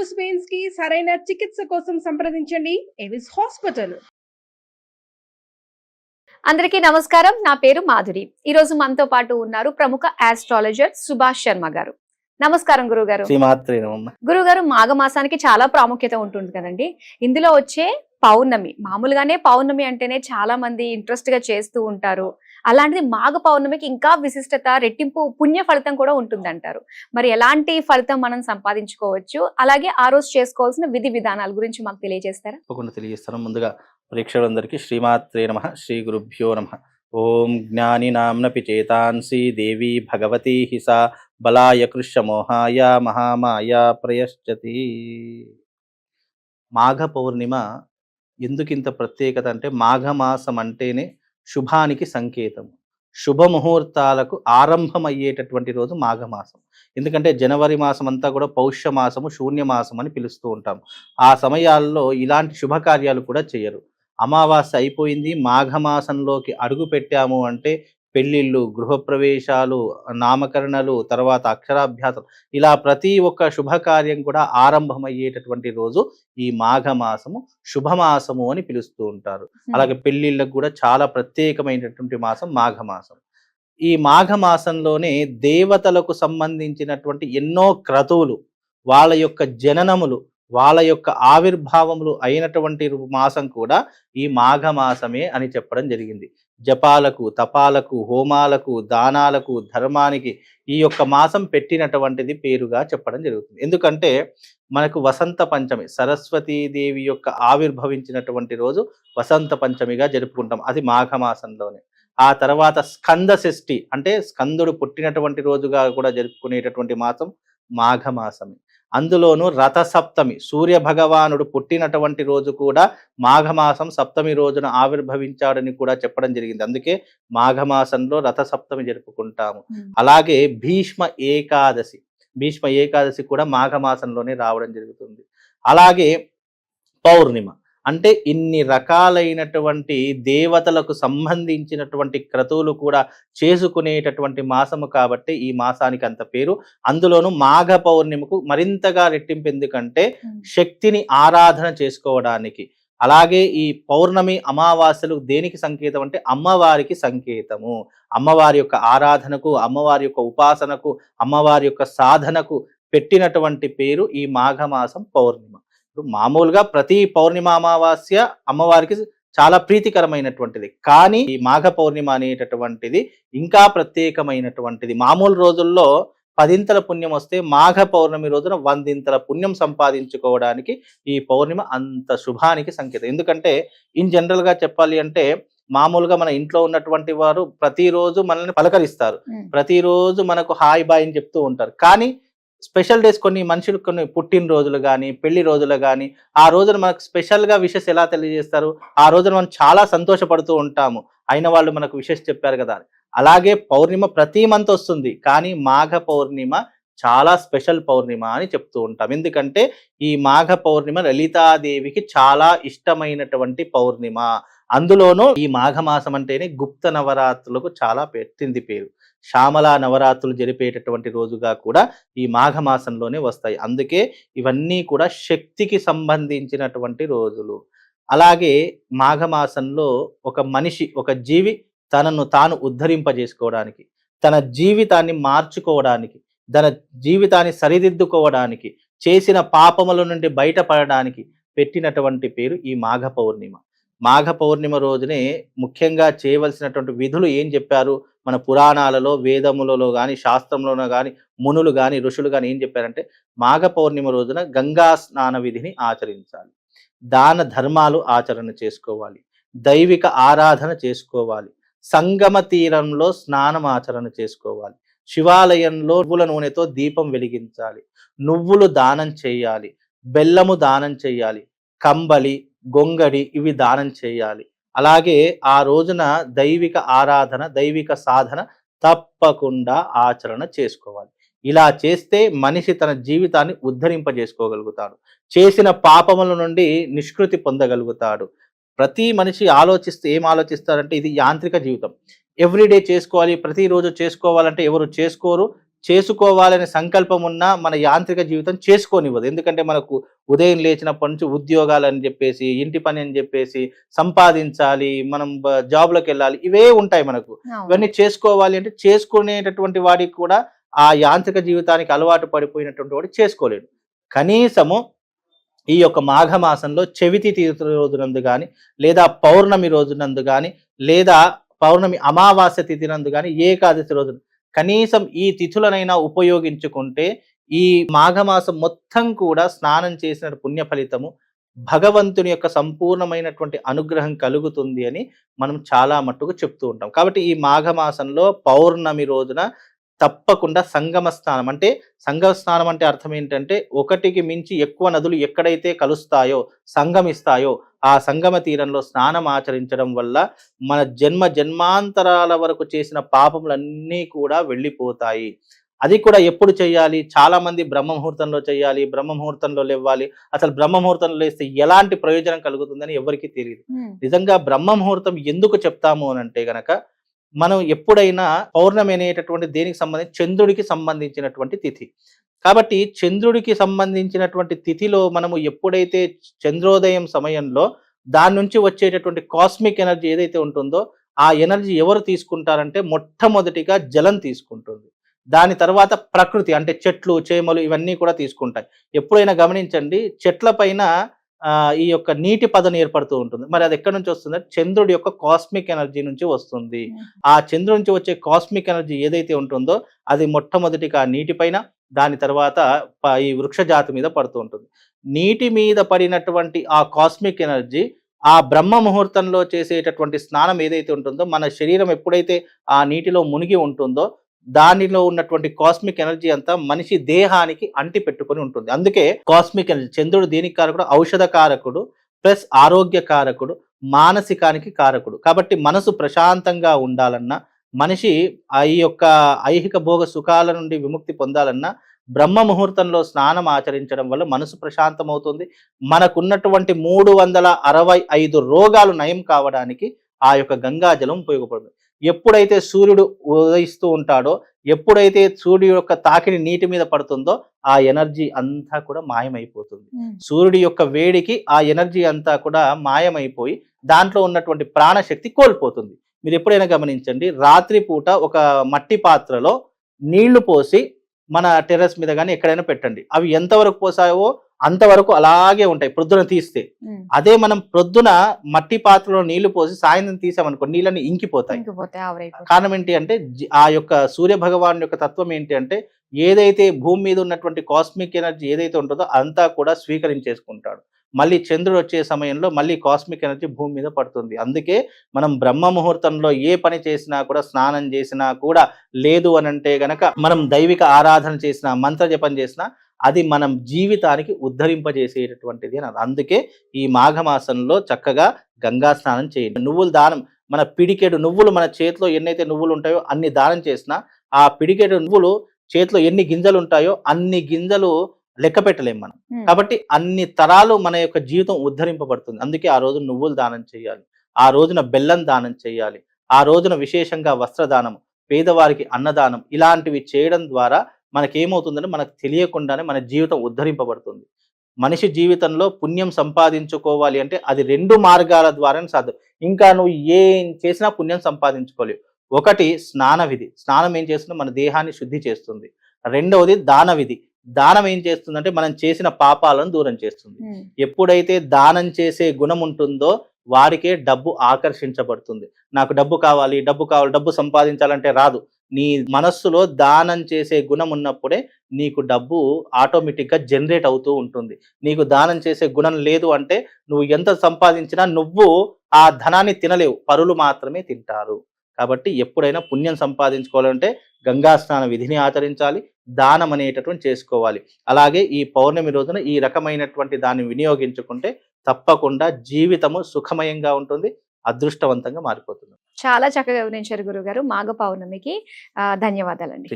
Nose pains కి సరైన చికిత్స కోసం సంప్రదించండి ఎవిస్ హాస్పిటల్. అందరికీ నమస్కారం. నా పేరు మాధురి. ఈ రోజు మనతో పాటు ఉన్నారు ప్రముఖ ఆస్ట్రాలజర్ సుభాష్ శర్మ గారు. నమస్కారం గురుగారు. గురుగారు, మాఘమాసానికి చాలా ప్రాముఖ్యత ఉంటుంది కదండి. ఇందులో వచ్చే పౌర్ణమి, మామూలుగానే పౌర్ణమి అంటేనే చాలా మంది ఇంట్రెస్ట్ గా చేస్తూ ఉంటారు. అలాంటిది మాఘ పౌర్ణమికి ఇంకా విశిష్టత, రెట్టింపు పుణ్య ఫలితం కూడా ఉంటుంది అంటారు. మరి ఎలాంటి ఫలితం మనం సంపాదించుకోవచ్చు, అలాగే ఆ రోజు చేసుకోవాల్సిన విధి విధానాల గురించి మాకు తెలియజేస్తారా? తెలియజేస్తాను. ముందుగా ప్రేక్షకులందరికీ శ్రీమాత్రే నమః, శ్రీ గురుభ్యో నమః. ఓం జ్ఞాని నామ్నపి చేతాంసి దేవి భగవతి హిసా బలాయ కృష్ణ మోహాయ మహామాయ ప్రయశ్చతి. మాఘ పౌర్ణిమ ఎందుకు ఇంత ప్రత్యేకత అంటే, మాఘమాసం అంటేనే శుభానికి సంకేతం. శుభముహూర్తాలకు ఆరంభమయ్యేటటువంటి రోజు మాఘమాసం. ఎందుకంటే జనవరి మాసం అంతా కూడా పౌష్య మాసము, శూన్యమాసం అని పిలుస్తూ ఉంటాం. ఆ సమయాల్లో ఇలాంటి శుభకార్యాలు కూడా చేయరు. అమావాస్య అయిపోయింది, మాఘమాసంలోకి అడుగు పెట్టాము అంటే పెళ్ళిళ్ళు, గృహప్రవేశాలు, నామకరణలు, తర్వాత అక్షరాభ్యాసం, ఇలా ప్రతి ఒక్క శుభకార్యం కూడా ఆరంభమయ్యేటటువంటి రోజు ఈ మాఘమాసము, శుభమాసము అని పిలుస్తూ ఉంటారు. అలాగే పెళ్ళిళ్ళకు కూడా చాలా ప్రత్యేకమైనటువంటి మాసం మాఘమాసం. ఈ మాఘమాసంలోనే దేవతలకు సంబంధించినటువంటి ఎన్నో క్రతువులు, వాళ్ళ యొక్క జననములు, వాళ్ళ యొక్క ఆవిర్భావములు అయినటువంటి మాసం కూడా ఈ మాఘమాసమే అని చెప్పడం జరిగింది. జపాలకు, తపాలకు, హోమాలకు, దానాలకు, ధర్మానికి ఈ యొక్క మాసం పెట్టినటువంటిది పేరుగా చెప్పడం జరుగుతుంది. ఎందుకంటే మనకు వసంత పంచమి, సరస్వతీదేవి యొక్క ఆవిర్భవించినటువంటి రోజు వసంత పంచమిగా జరుపుకుంటాం. అది మాఘమాసంలోనే. ఆ తర్వాత స్కంద షష్ఠి అంటే స్కందుడు పుట్టినటువంటి రోజుగా కూడా జరుపుకునేటటువంటి మాసం మాఘమాసమే. అందులోనూ రథసప్తమి, సూర్య భగవానుడు పుట్టినటువంటి రోజు కూడా మాఘమాసం సప్తమి రోజున ఆవిర్భవించాడని కూడా చెప్పడం జరిగింది. అందుకే మాఘమాసంలో రథసప్తమి జరుపుకుంటాము. అలాగే భీష్మ ఏకాదశి కూడా మాఘమాసంలోనే రావడం జరుగుతుంది. అలాగే పౌర్ణిమ అంటే ఇన్ని రకాలైనటువంటి దేవతలకు సంబంధించినటువంటి క్రతువులు కూడా చేసుకునేటటువంటి మాసము కాబట్టి ఈ మాసానికి అంత పేరు. అందులోనూ మాఘ పౌర్ణిమకు మరింతగా రెట్టింపు. ఎందుకంటే శక్తిని ఆరాధన చేసుకోవడానికి. అలాగే ఈ పౌర్ణమి, అమావాస్యలు దేనికి సంకేతం అంటే అమ్మవారికి సంకేతము. అమ్మవారి యొక్క ఆరాధనకు, అమ్మవారి యొక్క ఉపాసనకు, అమ్మవారి యొక్క సాధనకు పెట్టినటువంటి పేరు ఈ మాఘమాసం పౌర్ణిమ. మామూలుగా ప్రతి పౌర్ణిమ, అమావాస్య అమ్మవారికి చాలా ప్రీతికరమైనటువంటిది. కానీ ఈ మాఘ పౌర్ణిమ అనేటటువంటిది ఇంకా ప్రత్యేకమైనటువంటిది. మామూలు రోజుల్లో 10 పుణ్యం వస్తే మాఘ పౌర్ణమి రోజున 100 పుణ్యం సంపాదించుకోవడానికి ఈ పౌర్ణిమ అంత శుభానికి సంకేతం. ఎందుకంటే ఇన్ జనరల్ గా చెప్పాలి అంటే, మామూలుగా మన ఇంట్లో ఉన్నటువంటి వారు ప్రతిరోజు మనల్ని పలకరిస్తారు, ప్రతిరోజు మనకు హాయ్ బాయ్ అని చెప్తూ ఉంటారు. కానీ స్పెషల్ డేస్, కొన్ని మనుషులు కొన్ని పుట్టినరోజులు కానీ, పెళ్లి రోజులు కానీ, ఆ రోజున మనకు స్పెషల్గా విషెస్ ఎలా తెలియజేస్తారు, ఆ రోజున మనం చాలా సంతోషపడుతూ ఉంటాము, అయిన వాళ్ళు మనకు విషెస్ చెప్పారు కదా. అలాగే పౌర్ణిమ ప్రతి మంత్ వస్తుంది, కానీ మాఘ పౌర్ణిమ చాలా స్పెషల్ పౌర్ణిమ అని చెప్తూ ఉంటాం. ఎందుకంటే ఈ మాఘ పౌర్ణిమ లలితాదేవికి చాలా ఇష్టమైనటువంటి పౌర్ణిమ. అందులోనూ ఈ మాఘమాసం అంటేనే గుప్త నవరాత్రులకు చాలా పెట్టింది పేరు. శ్యామలా నవరాత్రులు జరిపేటటువంటి రోజుగా కూడా ఈ మాఘమాసంలోనే వస్తాయి. అందుకే ఇవన్నీ కూడా శక్తికి సంబంధించినటువంటి రోజులు. అలాగే మాఘమాసంలో ఒక మనిషి, ఒక జీవి తనను తాను ఉద్ధరింపజేసుకోవడానికి, తన జీవితాన్ని మార్చుకోవడానికి, తన జీవితాన్ని సరిదిద్దుకోవడానికి, చేసిన పాపముల నుండి బయటపడడానికి పెట్టినటువంటి పేరు ఈ మాఘ పౌర్ణిమ. మాఘ పౌర్ణిమ రోజునే ముఖ్యంగా చేయవలసినటువంటి విధులు ఏం చెప్పారు మన పురాణాలలో, వేదములలో కానీ, శాస్త్రంలోనో కానీ, మునులు కానీ, ఋషులు కానీ ఏం చెప్పారంటే, మాఘ పౌర్ణిమ రోజున గంగా స్నాన విధిని ఆచరించాలి, దాన ధర్మాలు ఆచరణ చేసుకోవాలి, దైవిక ఆరాధన చేసుకోవాలి, సంగమ తీరంలో స్నానం ఆచరణ చేసుకోవాలి, శివాలయంలో నువ్వుల నూనెతో దీపం వెలిగించాలి, నువ్వులు దానం చేయాలి, బెల్లము దానం చేయాలి, కంబలి, గొంగడి ఇవి దానం చేయాలి. అలాగే ఆ రోజున దైవిక ఆరాధన, దైవిక సాధన తప్పకుండా ఆచరణ చేసుకోవాలి. ఇలా చేస్తే మనిషి తన జీవితాన్ని ఉద్ధరింపజేసుకోగలుగుతాడు, చేసిన పాపముల నుండి నిష్కృతి పొందగలుగుతాడు. ప్రతి మనిషి ఏం ఆలోచిస్తారంటే, ఇది యాంత్రిక జీవితం, ఎవ్రీడే చేసుకోవాలి, ప్రతిరోజు చేసుకోవాలంటే ఎవరు చేసుకోరు. చేసుకోవాలనే సంకల్పం ఉన్నా మన యాంత్రిక జీవితం చేసుకోనివ్వదు. ఎందుకంటే మనకు ఉదయం లేచినప్పటి నుంచి ఉద్యోగాలు అని చెప్పేసి, ఇంటి పని అని చెప్పేసి, సంపాదించాలి, మనం జాబ్లోకి వెళ్ళాలి, ఇవే ఉంటాయి మనకు. ఇవన్నీ చేసుకోవాలి అంటే చేసుకునేటటువంటి వాడికి కూడా ఆ యాంత్రిక జీవితానికి అలవాటు పడిపోయినటువంటి వాడు చేసుకోలేడు. కనీసము ఈ యొక్క మాఘమాసంలో చవితి తిథి రోజునందు కానీ, లేదా పౌర్ణమి రోజునందు కానీ, లేదా పౌర్ణమి అమావాస్య తిథి నందు కానీ, ఏకాదశి రోజు కనీసం ఈ తిథులనైనా ఉపయోగించుకుంటే ఈ మాఘమాసం మొత్తం కూడా స్నానం చేసిన పుణ్య ఫలితము, భగవంతుని యొక్క సంపూర్ణమైనటువంటి అనుగ్రహం కలుగుతుంది అని మనం చాలా మట్టుకు చెప్తూ ఉంటాం. కాబట్టి ఈ మాఘమాసంలో పౌర్ణమి రోజున తప్పకుండా సంగమ స్నానం, అంటే సంగమ స్నానం అంటే అర్థం ఏంటంటే ఒకటికి మించి ఎక్కువ నదులు ఎక్కడైతే కలుస్తాయో, సంగమిస్తాయో ఆ సంగమ తీరంలో స్నానం ఆచరించడం వల్ల మన జన్మాంతరాల వరకు చేసిన పాపములన్నీ కూడా వెళ్ళిపోతాయి. అది కూడా ఎప్పుడు చేయాలి? చాలా మంది బ్రహ్మముహూర్తంలో చేయాలి, బ్రహ్మముహూర్తంలో లేవాలి. అసలు బ్రహ్మముహూర్తంలో లేస్తే ఎలాంటి ప్రయోజనం కలుగుతుందని ఎవరికీ తెలియదు. నిజంగా బ్రహ్మముహూర్తం ఎందుకు చెప్తాము అని అంటే గనక, మనం ఎప్పుడైనా పౌర్ణమి అనేటటువంటి దేనికి సంబంధించి చంద్రుడికి సంబంధించినటువంటి తిథి. కాబట్టి చంద్రుడికి సంబంధించినటువంటి తిథిలో మనము ఎప్పుడైతే చంద్రోదయం సమయంలో దాని నుంచి వచ్చేటటువంటి కాస్మిక్ ఎనర్జీ ఏదైతే ఉంటుందో ఆ ఎనర్జీ ఎవరు తీసుకుంటారంటే మొట్టమొదటిగా జలం తీసుకుంటుంది. దాని తర్వాత ప్రకృతి అంటే చెట్లు, చేమలు ఇవన్నీ కూడా తీసుకుంటాయి. ఎప్పుడైనా గమనించండి, చెట్ల పైన ఈ యొక్క నీటి పదం ఏర్పడుతూ ఉంటుంది. మరి అది ఎక్కడి నుంచి వస్తుంది? చంద్రుడి యొక్క కాస్మిక్ ఎనర్జీ నుంచి వస్తుంది. ఆ చంద్రుడి నుంచి వచ్చే కాస్మిక్ ఎనర్జీ ఏదైతే ఉంటుందో అది మొట్టమొదటిగా నీటి పైన, దాని తర్వాత ఈ వృక్ష జాతి మీద పడుతూ ఉంటుంది. నీటి మీద పడినటువంటి ఆ కాస్మిక్ ఎనర్జీ ఆ బ్రహ్మ ముహూర్తంలో చేసేటటువంటి స్నానం ఏదైతే ఉంటుందో, మన శరీరం ఎప్పుడైతే ఆ నీటిలో మునిగి ఉంటుందో దానిలో ఉన్నటువంటి కాస్మిక్ ఎనర్జీ అంతా మనిషి దేహానికి అంటి పెట్టుకొని ఉంటుంది. అందుకే కాస్మిక్ ఎనర్జీ, చంద్రుడు దేనికి కారకుడు? ఔషధ కారకుడు ప్లస్ ఆరోగ్య కారకుడు, మానసికానికి కారకుడు. కాబట్టి మనసు ప్రశాంతంగా ఉండాలన్నా, మనిషి ఈ యొక్క ఐహిక భోగ సుఖాల నుండి విముక్తి పొందాలన్నా బ్రహ్మ ముహూర్తంలో స్నానం ఆచరించడం వల్ల మనసు ప్రశాంతం అవుతుంది. మనకున్నటువంటి 365 రోగాలు నయం కావడానికి ఆ యొక్క గంగాజలం ఉపయోగపడుతుంది. ఎప్పుడైతే సూర్యుడు ఉదయిస్తూ ఉంటాడో, ఎప్పుడైతే సూర్యుడు యొక్క తాకిడి నీటి మీద పడుతుందో ఆ ఎనర్జీ అంతా కూడా మాయమైపోతుంది. సూర్యుడి యొక్క వేడికి ఆ ఎనర్జీ అంతా కూడా మాయమైపోయి దాంట్లో ఉన్నటువంటి ప్రాణశక్తి కోల్పోతుంది. మీరు ఎప్పుడైనా గమనించండి, రాత్రి పూట ఒక మట్టి పాత్రలో నీళ్లు పోసి మన టెర్రస్ మీద కానీ ఎక్కడైనా పెట్టండి, అవి ఎంతవరకు పోసాయో అంతవరకు అలాగే ఉంటాయి ప్రొద్దున తీస్తే. అదే మనం ప్రొద్దున మట్టి పాత్రలో నీళ్లు పోసి సాయంత్రం తీసామనుకో నీళ్ళని ఇంకిపోతాయి. కారణం ఏంటి అంటే ఆ యొక్క సూర్య భగవాన్ యొక్క తత్వం ఏంటి అంటే ఏదైతే భూమి మీద ఉన్నటువంటి కాస్మిక్ ఎనర్జీ ఏదైతే ఉంటుందో అంతా కూడా స్వీకరించేసుకుంటాడు. మళ్ళీ చంద్రుడు వచ్చే సమయంలో మళ్ళీ కాస్మిక్ ఎనర్జీ భూమి మీద పడుతుంది. అందుకే మనం బ్రహ్మ ముహూర్తంలో ఏ పని చేసినా కూడా, స్నానం చేసినా కూడా, లేదు అని అంటే గనక మనం దైవిక ఆరాధన చేసినా, మంత్ర జపం చేసినా అది మనం జీవితానికి ఉద్ధరింపజేసేటటువంటిది అని. అందుకే ఈ మాఘమాసంలో చక్కగా గంగా స్నానం చేయండి. నువ్వులు దానం, మన పిడికెడు నువ్వులు మన చేతిలో ఎన్నైతే నువ్వులు ఉంటాయో అన్ని దానం చేసినా ఆ పిడికెడు నువ్వులు చేతిలో ఎన్ని గింజలు ఉంటాయో అన్ని గింజలు లెక్క పెట్టలేం మనం. కాబట్టి అన్ని తరాలు మన యొక్క జీవితం ఉద్ధరింపబడుతుంది. అందుకే ఆ రోజు నువ్వులు దానం చేయాలి, ఆ రోజున బెల్లం దానం చేయాలి, ఆ రోజున విశేషంగా వస్త్రదానం, పేదవారికి అన్నదానం, ఇలాంటివి చేయడం ద్వారా మనకేమవుతుందంటే మనకు తెలియకుండానే మన జీవితం ఉద్ధరింపబడుతుంది. మనిషి జీవితంలో పుణ్యం సంపాదించుకోవాలి అంటే అది 2 మార్గాల ద్వారానే సాధ్యం. ఇంకా నువ్వు ఏం చేసినా పుణ్యం సంపాదించుకోలేవు. ఒకటి స్నాన విధి, స్నానం ఏం చేస్తుందో మన దేహాన్ని శుద్ధి చేస్తుంది. రెండవది దాన విధి, దానం ఏం చేస్తుందంటే మనం చేసిన పాపాలను దూరం చేస్తుంది. ఎప్పుడైతే దానం చేసే గుణం ఉంటుందో వారికే డబ్బు ఆకర్షించబడుతుంది. నాకు డబ్బు కావాలి, డబ్బు సంపాదించాలంటే రాదు. నీ మనస్సులో దానం చేసే గుణం ఉన్నప్పుడే నీకు డబ్బు ఆటోమేటిక్గా జనరేట్ అవుతూ ఉంటుంది. నీకు దానం చేసే గుణం లేదు అంటే నువ్వు ఎంత సంపాదించినా నువ్వు ఆ ధనాన్ని తినలేవు, పరులు మాత్రమే తింటారు. కాబట్టి ఎప్పుడైనా పుణ్యం సంపాదించుకోవాలంటే గంగా స్నాన విధిని ఆచరించాలి, దానం అనేటటువంటి చేసుకోవాలి. అలాగే ఈ పౌర్ణమి రోజున ఈ రకమైనటువంటి దాన్ని వినియోగించుకుంటే తప్పకుండా జీవితము సుఖమయంగా ఉంటుంది, అదృష్టవంతంగా మారిపోతుంది. చాలా చక్కగా వివరించారు గురుగారు. మాఘ పౌర్ణమికి ధన్యవాదాలండి.